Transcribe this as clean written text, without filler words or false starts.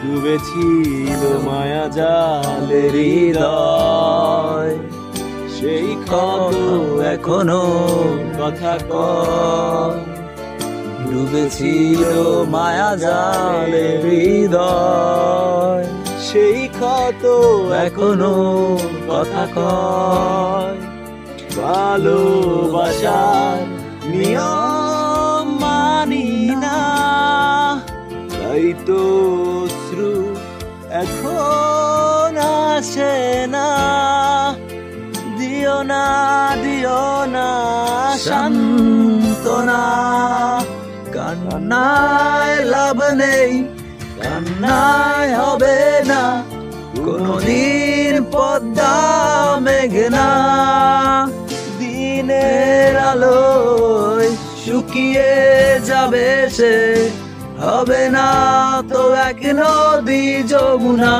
ডুবেছিল মায়া জালে হৃদয়, সেই কত এখনো কথা কয়। ডুবেছিল মায়া জালে হৃদয়, সেই কত এখনো কথা কয়। ভালোবাসার নিয়ম মানি না, তাই তো অশ্রু এখন আসে না। দিও না সান্ত্বনা, কান্নায় লাভ নেই, কান্নায় হবে না কোনদিন পদ্মা মেঘনা। দিনের আলোয় শুকিয়ে যাবে সে, হবে না তো এক নদী যমুনা।